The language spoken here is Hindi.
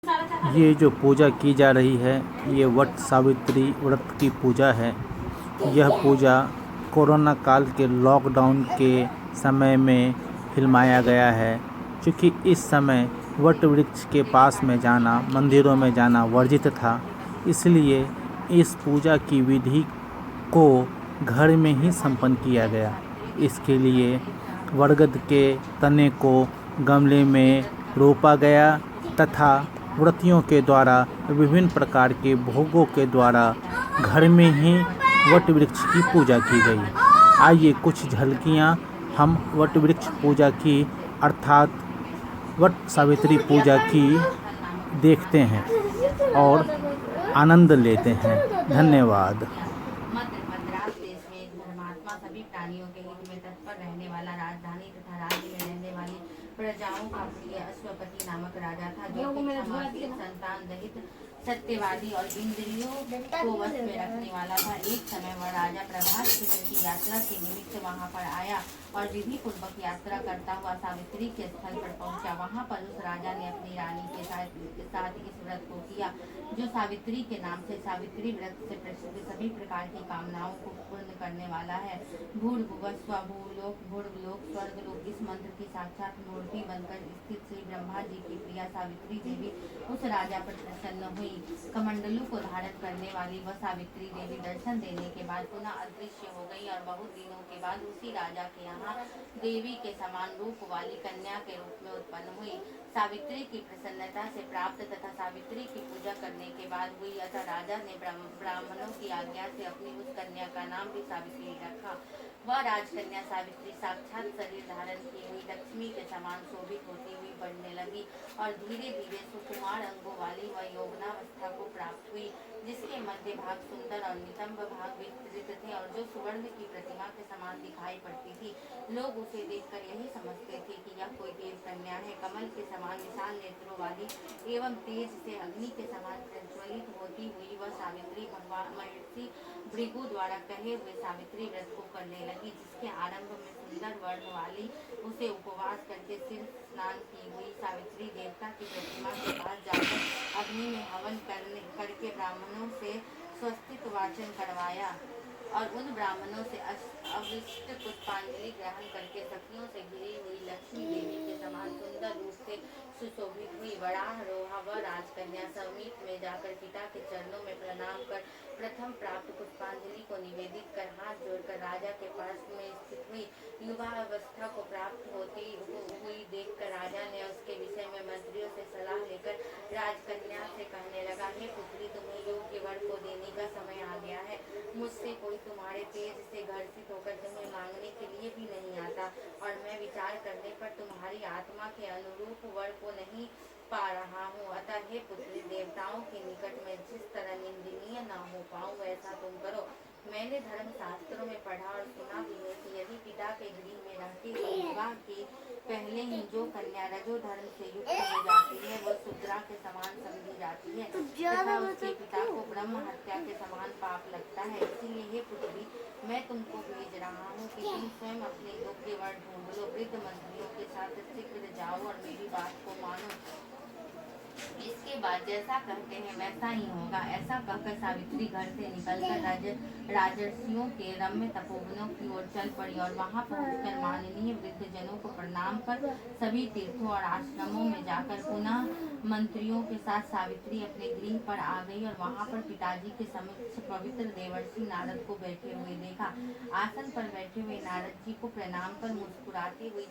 ये जो पूजा की जा रही है ये वट सावित्री व्रत की पूजा है। यह पूजा कोरोना काल के लॉकडाउन के समय में फिल्माया गया है। क्योंकि इस समय वट वृक्ष के पास में जाना, मंदिरों में जाना वर्जित था, इसलिए इस पूजा की विधि को घर में ही संपन्न किया गया। इसके लिए बरगद के तने को गमले में रोपा गया तथा व्रतियों के द्वारा विभिन्न प्रकार के भोगों के द्वारा घर में ही वट वृक्ष की पूजा की गई। आइए कुछ झलकियाँ हम वट वृक्ष पूजा की अर्थात वट सावित्री पूजा की देखते हैं और आनंद लेते हैं। धन्यवाद। मद्रास देश में एक धर्मात्मा, सभी प्राणियों के हित में तत्पर रहने वाला, राजधानी तथा राज्य में रहने वाली प्रजाओं का प्रिय अश्वपति नामक राजा था, जो कि संतान रहित, सत्यवादी और इंद्रियों को वश में रखने वाला था। एक समय वह राजा प्रभास की यात्रा के निमित्त वहां पर आया और विधि पूर्वक यात्रा करता हुआ सावित्री के स्थल पर पहुंचा। वहां पर उस राजा ने अपनी रानी के साथ इस व्रत को किया, जो सावित्री के नाम से सावित्री व्रत से प्रसिद्ध सभी प्रकार की कामनाओं को पूर्ण करने वाला है। भूर्भुवः स्वः भूलोक भूर्भुलोक स्वर्गलोक, इस मंत्र की साक्षात मूर्ति बनकर स्थित श्री ब्रह्मा जी की प्रिया सावित्री देवी उस राजा पर प्रसन्न हुई। कमंडलू को धारण करने वाली वह सावित्री देवी दर्शन देने के बाद पुनः अदृश्य हो गई और बहुत दिनों के बाद उसी राजा के यहाँ देवी के समान रूप वाली कन्या के रूप में उत्पन्न हुई। सावित्री की प्रसन्नता से प्राप्त तथा सावित्री की पूजा करने के बाद हुई, अतः राजा ने ब्राह्मणों की आज्ञा से अपनी उस कन्या का नाम भी सावित्री रखा। वह राजकन्या सावित्री साक्षात शरीर धारण की हुई लक्ष्मी के समान शोभित होती हुई बढ़ने लगी और धीरे धीरे सुकुमार अंगों वाली वह यौवनावस्था को प्राप्त हुई, जिसके मध्य भाग सुंदर और नितंब भाग विस्तृत थे और जो सुवर्ण की प्रतिमा के समान दिखाई पड़ती थी। लोग उसे देखकर यही समझते थे कि यह कोई देव कन्या है। कमल के समान विशाल नेत्रों वाली एवं तेज से अग्नि के समान प्रज्वलित होती हुई वह सावित्री भगवान महर्षि भृगु द्वारा कहे हुए सावित्री व्रत को करने लगी, जिसके आरंभ में सुंदर वर्ण वाली उसे उपवास करके सिर स्नान की हुई सावित्री देवता की प्रतिमा के पास जाकर अग्नि में हवन करके ब्राह्मणों से स्वस्तिक वाचन करवाया और उन ब्राह्मणों से अविष्ट पुष्पांजलि ग्रहण करके सखियों से घिरी हुई लक्ष्मी देवी के समान सुंदर रूप से सुशोभित हुई। वरारोहा वह राजकन्या समीप में जाकर पिता के चरणों में प्रणाम कर प्रथम प्राप्त पुष्पांजलि को निवेदित कर हाथ जोड़कर राजा के पास में स्थित हुई। युवा अवस्था को प्राप्त होती हुई देखकर राजा ने उसके विषय में मंत्रियों से सलाह लेकर राजकन्या से कहने लगा, हे पुत्री, तुम्हें योग्य वर को देने का समय आ गया है। मुझसे कोई तुम्हारे तेज से घर्षित होकर तुम्हें मांगने के लिए भी नहीं आता और मैं विचार करने पर तुम्हारी आत्मा के अनुरूप वर को नहीं पा रहा हूँ। अतः हे पुत्री, देवताओं के निकट में जिस तरह निंदनीय न हो पाऊँ वैसा तुम करो। मैंने धर्म शास्त्रों में पढ़ा और सुना भी है कि यदि पिता के गृह में रहती हुई विवाह के पहले ही जो कन्या रजो धर्म से युक्त हो जाती है वह शूद्रा के समान समझी जाती है तथा उसके पिता को ब्रह्म हत्या के समान पाप लगता है। इसीलिए हे पुत्री, मैं तुमको भेज रहा हूँ कि तुम स्वयं अपने योग्य वर ढूंढ लो। वृद्ध मंत्रियों के साथ शीघ्र जाओ और मेरी बात को मानो। इसके बाद जैसा कहते हैं वैसा ही होगा। ऐसा कहकर सावित्री घर से निकलकर राजर्षियों के रम्य तपोवनों की ओर चल पड़ी और वहां पहुंचकर माननीय वृद्ध जनों को प्रणाम कर सभी तीर्थों और आश्रमों में जाकर पुनः मंत्रियों के साथ सावित्री अपने गृह पर आ गई और वहां पर पिताजी के समक्ष पवित्र देवर्षि नारद को बैठे हुए देखा। आसन पर बैठे हुए नारद जी को प्रणाम कर मुस्कुराते हुए